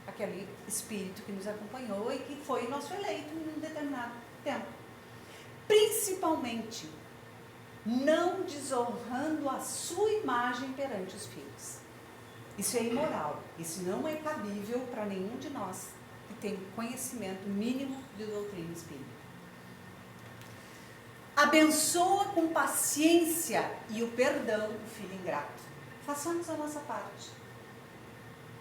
àquele espírito que nos acompanhou e que foi nosso eleito em um determinado tempo. Principalmente, não desonrando a sua imagem perante os filhos. Isso é imoral, isso não é cabível para nenhum de nós que tem conhecimento mínimo de doutrina espírita. Abençoa com paciência e o perdão o filho ingrato. Façamos a nossa parte.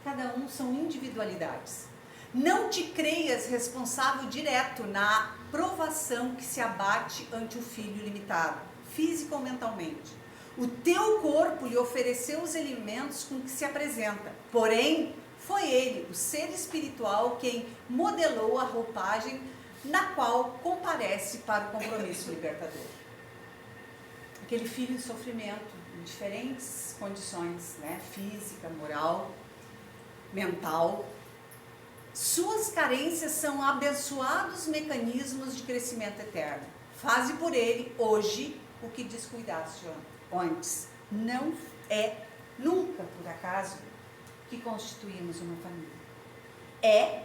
Cada um são individualidades. Não te creias responsável direto na provação que se abate ante o filho limitado, físico ou mentalmente. O teu corpo lhe ofereceu os elementos com que se apresenta. Porém, foi ele, o ser espiritual, quem modelou a roupagem na qual comparece para o compromisso libertador. Aquele filho em sofrimento, em diferentes condições, né? Física, moral, mental. Suas carências são abençoados mecanismos de crescimento eterno. Faze por ele, hoje, o que descuidaste antes. Não é nunca, por acaso, que constituímos uma família. É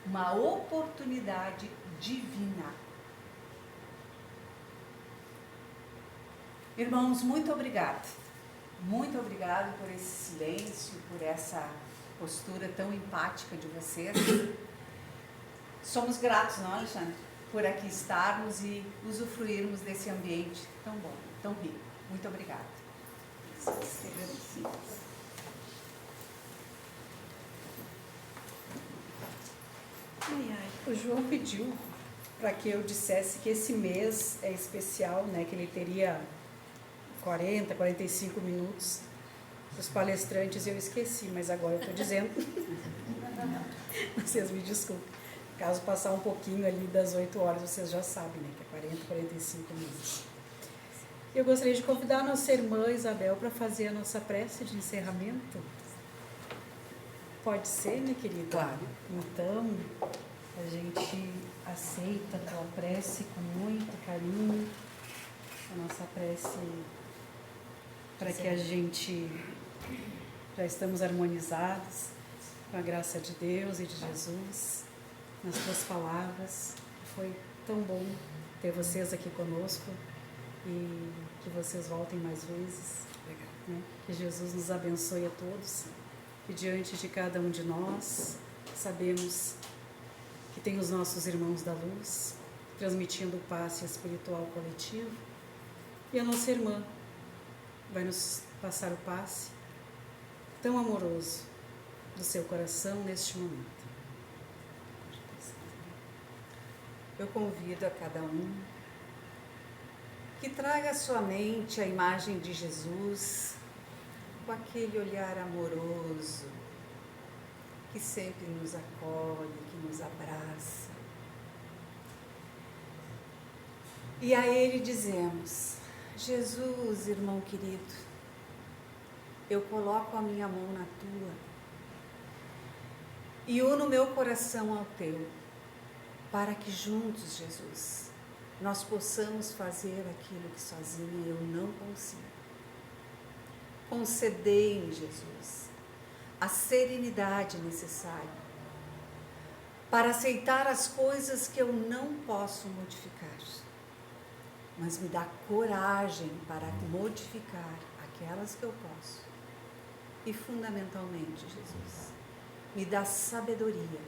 uma oportunidade divina. Irmãos, muito obrigado. Muito obrigado por esse silêncio, por essa postura tão empática de vocês. Somos gratos, não, Alexandre? Por aqui estarmos e usufruirmos desse ambiente tão bom, tão rico. Muito obrigada. O João pediu para que eu dissesse que esse mês é especial, né? Que ele teria 40, 45 minutos para os palestrantes. Eu esqueci, mas agora eu estou dizendo. Vocês me desculpem. Caso passar um pouquinho ali das 8 horas, vocês já sabem, né? Que é 40, 45 minutos. Eu gostaria de convidar a nossa irmã Isabel para fazer a nossa prece de encerramento. Pode ser, minha querida? Claro. Então, a gente aceita a tua prece com muito carinho, a nossa prece para que a gente já estamos harmonizados com a graça de Deus e de Jesus, nas tuas palavras. Foi tão bom ter vocês aqui conosco e que vocês voltem mais vezes. Né? Que Jesus nos abençoe a todos. E diante de cada um de nós, sabemos que tem os nossos irmãos da luz, transmitindo o passe espiritual coletivo, e a nossa irmã vai nos passar o passe tão amoroso do seu coração neste momento. Eu convido a cada um que traga à sua mente a imagem de Jesus, com aquele olhar amoroso, que sempre nos acolhe, que nos abraça. E a Ele dizemos: Jesus, irmão querido, eu coloco a minha mão na tua e uno meu coração ao teu, para que juntos, Jesus, nós possamos fazer aquilo que sozinha eu não consigo. Concedei-me, Jesus, a serenidade necessária para aceitar as coisas que eu não posso modificar, mas me dá coragem para modificar aquelas que eu posso. E fundamentalmente, Jesus, me dá sabedoria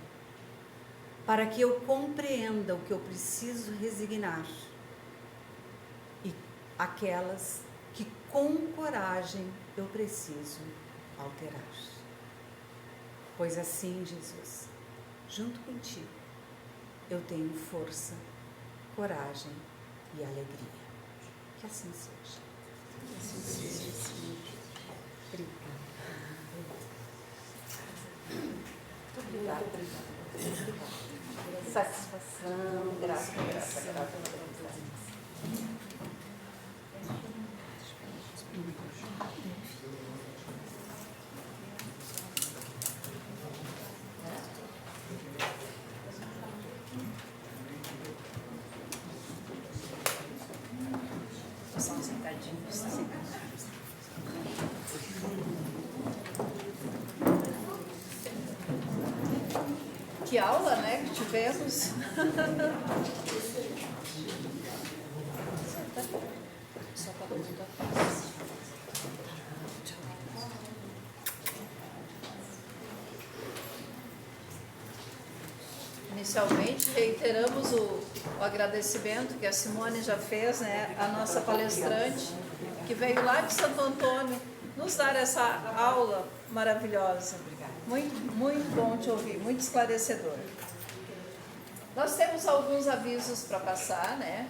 para que eu compreenda o que eu preciso resignar e aquelas que com coragem eu preciso alterar. Pois assim, Jesus, junto contigo, eu tenho força, coragem e alegria. Que assim seja. Que assim seja, Senhor. Obrigada. Obrigada. Satisfação, graça. Só um sentadinho. Que aula, né, que tivemos. Só para todo mundo. Inicialmente, reiteramos o agradecimento que a Simone já fez, né, a nossa palestrante, que veio lá de Santo Antônio nos dar essa aula maravilhosa. Muito, muito bom te ouvir, muito esclarecedor. Nós temos alguns avisos para passar, né?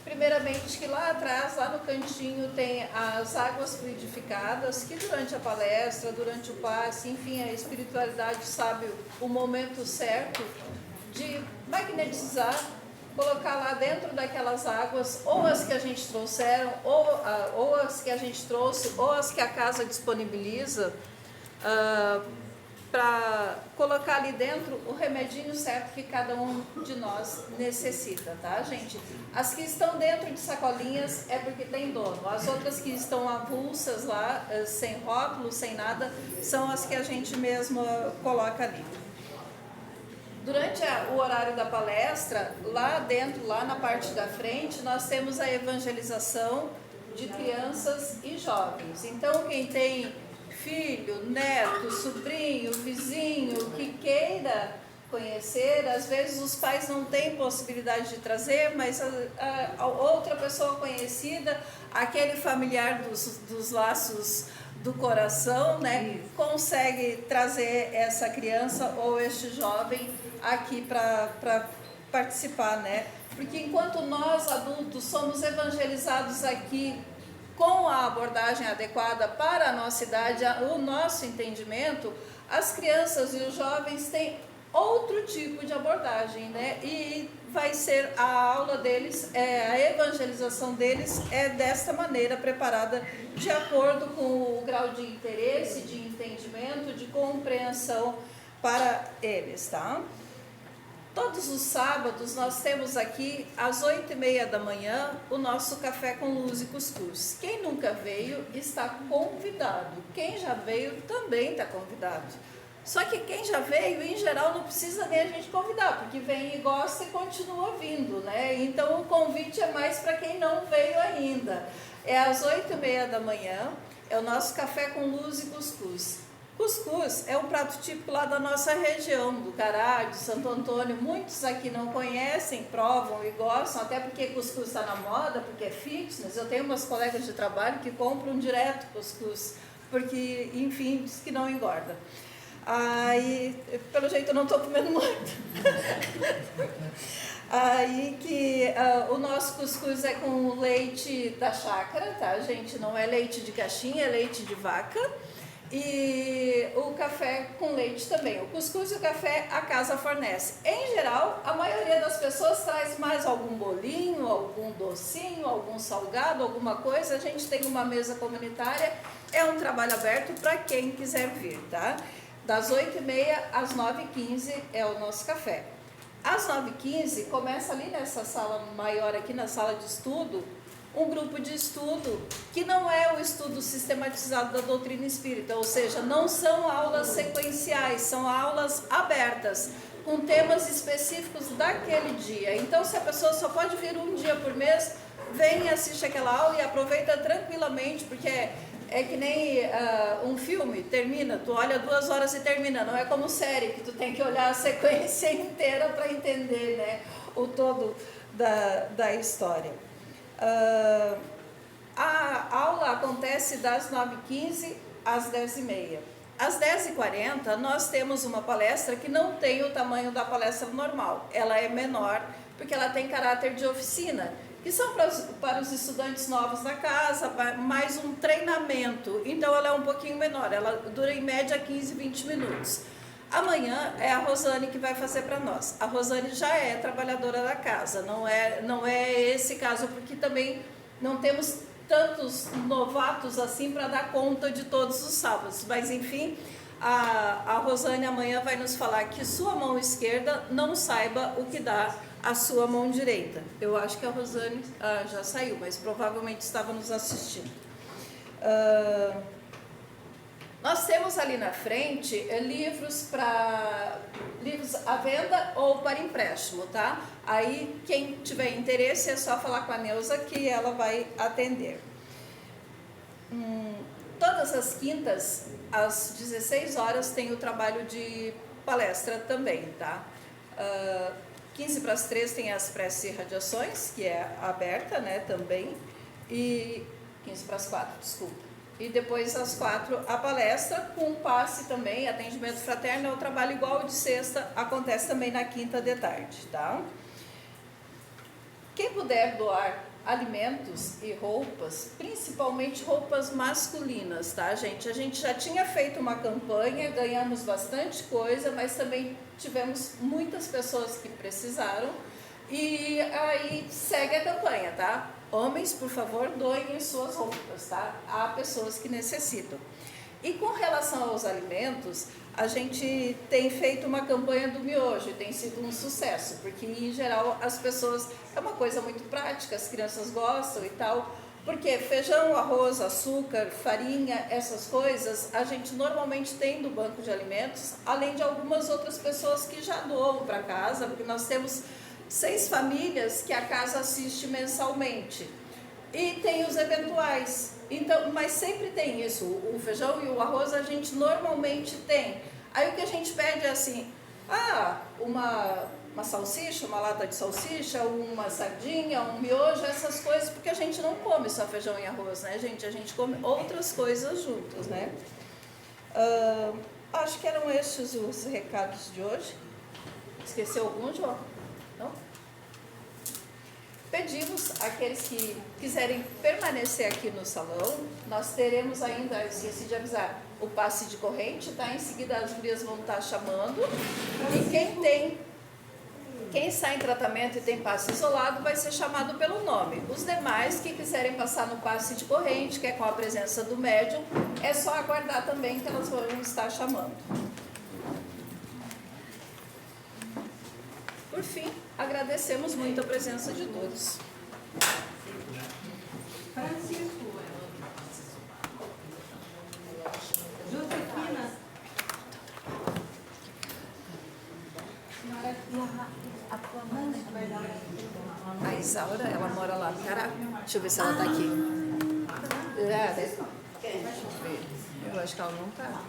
Primeiramente, que lá atrás, lá no cantinho, tem as águas fluidificadas, que durante a palestra, durante o passe, enfim, a espiritualidade sabe o momento certo de magnetizar, colocar lá dentro daquelas águas, ou as que a gente trouxeram, ou as que a gente trouxe, ou as que a casa disponibiliza, para colocar ali dentro o remedinho certo que cada um de nós necessita, tá, gente? As que estão dentro de sacolinhas é porque tem dono. As outras que estão avulsas lá, sem rótulo, sem nada, são as que a gente mesmo coloca ali. Durante o horário da palestra, lá dentro, lá na parte da frente, nós temos a evangelização de crianças e jovens. Então, quem tem filho, neto, sobrinho, vizinho, que queira conhecer, às vezes os pais não têm possibilidade de trazer, mas a outra pessoa conhecida, aquele familiar dos laços do coração, né, consegue trazer essa criança ou este jovem aqui para participar, né? Porque enquanto nós adultos somos evangelizados aqui com a abordagem adequada para a nossa idade, o nosso entendimento, as crianças e os jovens têm outro tipo de abordagem, né? E vai ser a aula deles, a evangelização deles é desta maneira, preparada de acordo com o grau de interesse, de entendimento, de compreensão para eles, tá? Todos os sábados nós temos aqui às 8h30 da manhã o nosso café com luz e cuscuz. Quem nunca veio está convidado. Quem já veio também está convidado. Só que quem já veio, em geral, não precisa nem a gente convidar, porque vem e gosta e continua vindo, né? Então o convite é mais para quem não veio ainda. É às 8h30 da manhã, é o nosso café com luz e cuscuz. Cuscuz é um prato típico lá da nossa região, do Cará, de Santo Antônio. Muitos aqui não conhecem, provam e gostam, até porque cuscuz está na moda, porque é fitness. Eu tenho umas colegas de trabalho que compram direto cuscuz, porque, enfim, diz que não engorda. Aí, pelo jeito, eu não estou comendo muito. Aí que o nosso cuscuz é com leite da chácara, tá, gente? Não é leite de caixinha, é leite de vaca. E o café com leite também. O cuscuz e o café a casa fornece. Em geral, a maioria das pessoas traz mais algum bolinho, algum docinho, algum salgado, alguma coisa. A gente tem uma mesa comunitária, é um trabalho aberto para quem quiser vir, tá? Das 8h30 às 9h15 é o nosso café. Às 9h15 começa ali nessa sala maior aqui, na sala de estudo, um grupo de estudo que não é o estudo sistematizado da doutrina espírita, ou seja, não são aulas sequenciais, são aulas abertas, com temas específicos daquele dia. Então, se a pessoa só pode vir um dia por mês, vem e assiste aquela aula e aproveita tranquilamente, porque é que nem um filme, termina, tu olha 2 horas e termina, não é como série, que tu tem que olhar a sequência inteira para entender, né, o todo da história. A aula acontece das 9h15 às 10h30. Às 10h40 nós temos uma palestra que não tem o tamanho da palestra normal, ela é menor porque ela tem caráter de oficina, que são para os estudantes novos da casa, mais um treinamento, então ela é um pouquinho menor, ela dura em média 15, 20 minutos. Amanhã é a Rosane que vai fazer para nós. A Rosane já é trabalhadora da casa, não é esse caso, porque também não temos tantos novatos assim para dar conta de todos os sábados. Mas enfim, a Rosane amanhã vai nos falar que sua mão esquerda não saiba o que dá a sua mão direita. Eu acho que a Rosane já saiu, mas provavelmente estava nos assistindo. Nós temos ali na frente livros à venda ou para empréstimo, tá? Aí quem tiver interesse é só falar com a Neuza que ela vai atender. Todas as quintas, às 16 horas, tem o trabalho de palestra também, tá? 15 para as 3 tem as preces e radiações, que é aberta, né, também. E 15 para as 4, desculpa. E depois, às 4, a palestra, com passe também, atendimento fraterno, é um trabalho igual ao de sexta, acontece também na quinta de tarde, tá? Quem puder doar alimentos e roupas, principalmente roupas masculinas, tá, gente? A gente já tinha feito uma campanha, ganhamos bastante coisa, mas também tivemos muitas pessoas que precisaram, e aí segue a campanha, tá? Homens, por favor, doem suas roupas, tá? Há pessoas que necessitam. E com relação aos alimentos, a gente tem feito uma campanha do miojo, tem sido um sucesso, porque em geral as pessoas, é uma coisa muito prática, as crianças gostam e tal, porque feijão, arroz, açúcar, farinha, essas coisas, a gente normalmente tem do banco de alimentos, além de algumas outras pessoas que já doam para casa, porque nós temos 6 famílias que a casa assiste mensalmente. E tem os eventuais. Então, mas sempre tem isso. O feijão e o arroz a gente normalmente tem. Aí o que a gente pede é assim, uma salsicha, uma lata de salsicha, uma sardinha, um miojo, essas coisas, porque a gente não come só feijão e arroz, né, gente? A gente come outras coisas juntas, né? Acho que eram estes os recados de hoje. Esqueceu algum, João? Não? Pedimos àqueles que quiserem permanecer aqui no salão, nós teremos ainda, esqueci de avisar, o passe de corrente, tá? Em seguida as gurias vão estar chamando, e quem está em tratamento e tem passe isolado vai ser chamado pelo nome. Os demais que quiserem passar no passe de corrente, que é com a presença do médium, é só aguardar também que elas vão estar chamando. Por fim, agradecemos muito a presença de todos. Francisco, Josefina, a tua mãe vai dar. A Isaura, ela mora lá no Cará. Deixa eu ver se ela está aqui. Eu acho que ela não está.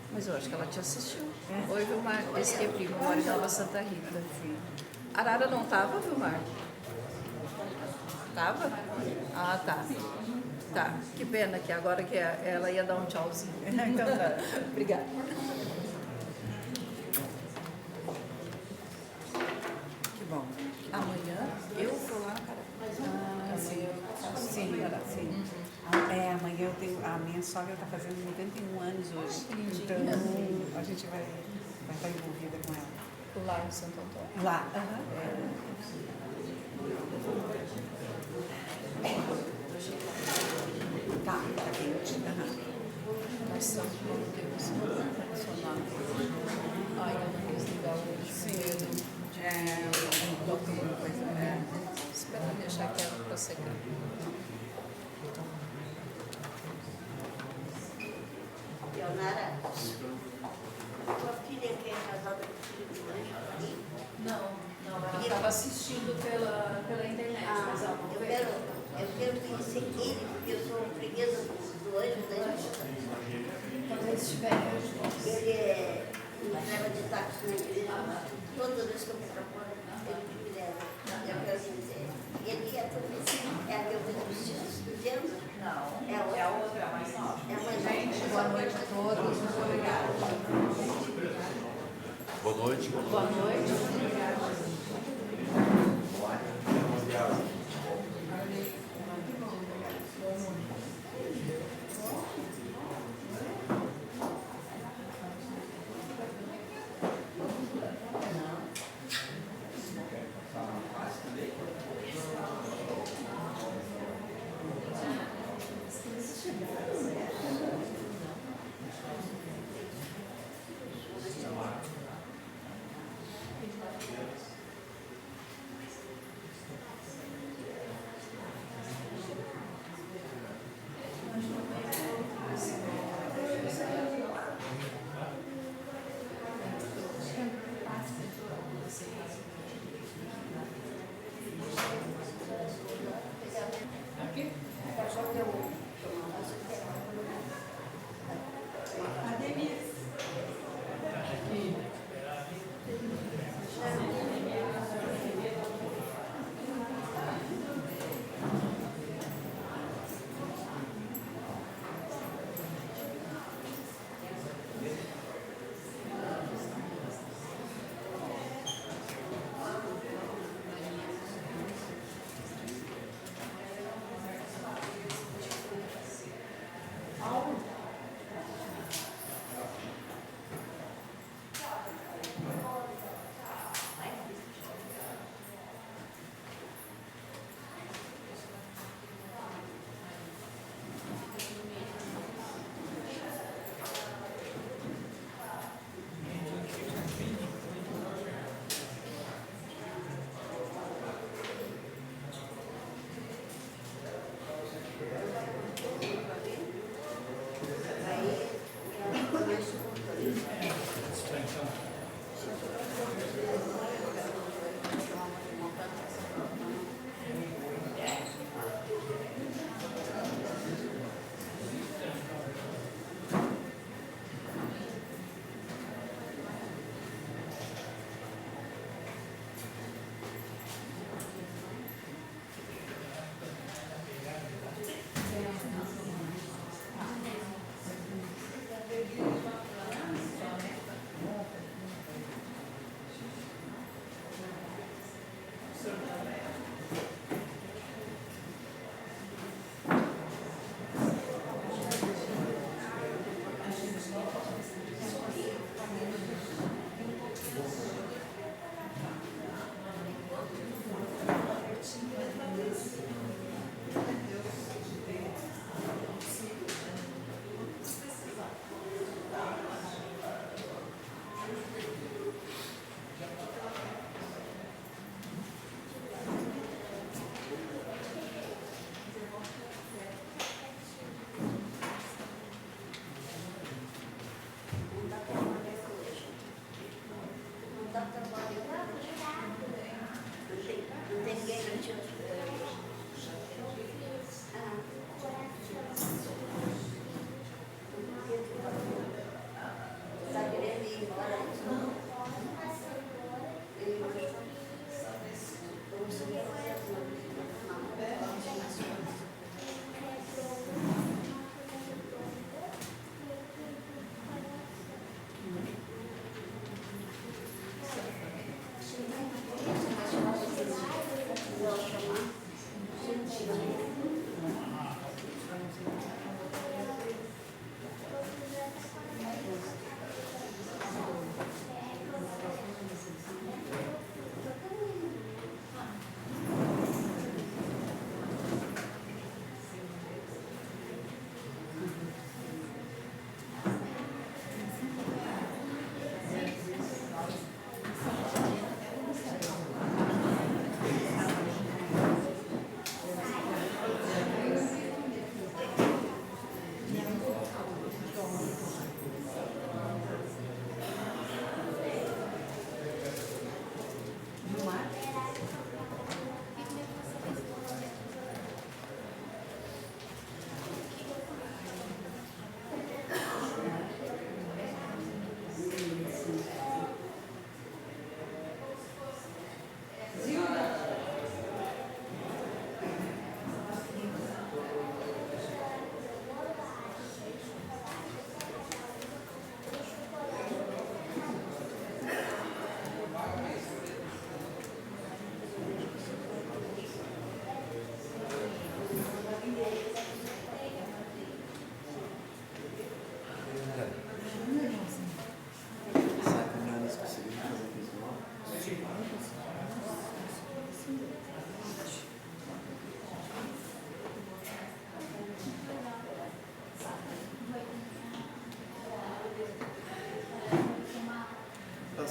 Mas eu acho que ela te assistiu. Oi, Vilmar. Esse aqui é primo, mora em Nova Santa Rita. Arara não estava, Vilmar? Estava? Ah, tá. Tá. Que pena que agora que ela ia dar um tchauzinho. Então tá. Obrigada. Que bom. Amanhã eu vou lá, cara. Sim, sim. Amanhã eu tenho. A minha sogra está fazendo 91 anos hoje. Então a gente vai estar envolvida com ela. Lá em Santo Antônio. Lá. Tá quente. Nossa, meu Deus. Ai, eu não quis ligar hoje. Sim. Espera deixar quieto para secar. Leonara, tua filha que é casada com o filho do anjo? Não, ela estava assistindo pela internet, mas ela não veio. Eu quero conhecer ele, porque eu sou freguesa do anjo da igreja. Quando eles estiverem hoje, Ele entrega de táxi na igreja. Toda vez que eu vou para fora, ele me leva. Eu quero conhecer. Ele é professor, é a que eu tenho vestido. não. É a outra. É a mais nova. É a mais nova. Gente, boa noite a todos. Muito obrigada. Boa noite. Boa noite. Obrigada.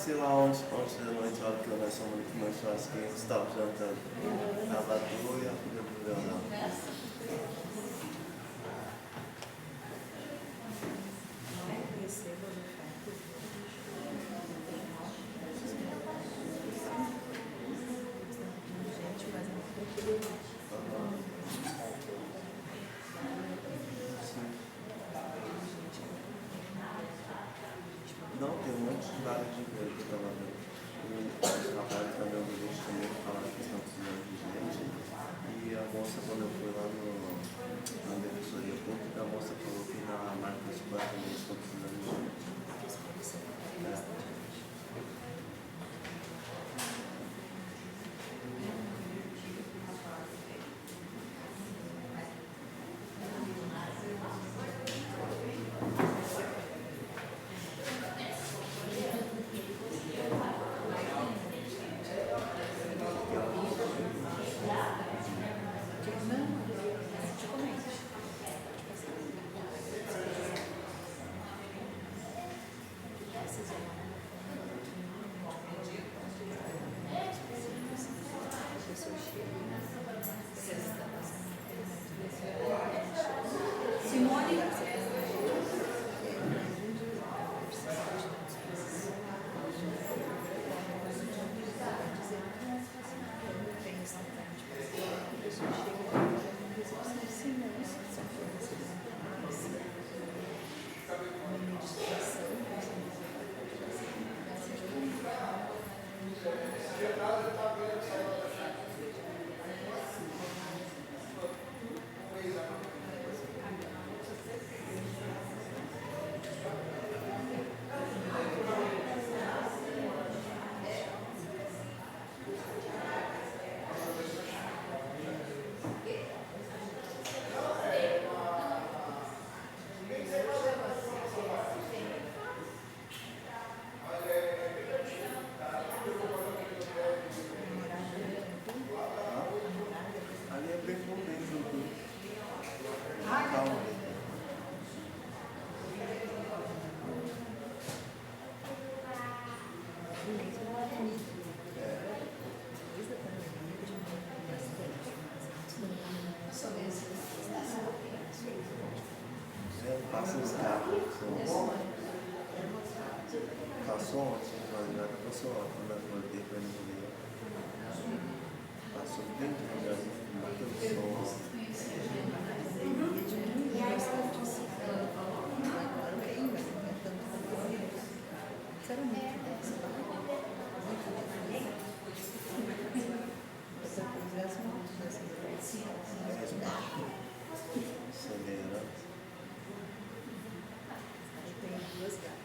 sei lá onde da noite, a hora que nós fomos ali comer churrasquinho, você estava jantando. Tava tu e a filha do Leonardo. Não, tem um monte de vaga de emprego que eu estava vendo. Os rapazes também do lixo também falaram que estão precisando de gente. E a moça, quando eu fui lá na defensoria pública, a moça falou que na marca de banco também estão precisando de gente. Passa os carros, passou ontem, mas nada passou ontem, mas voltei para ele ver. Passou bem devagar, bateu o som. Acelera. Tem duas gatas.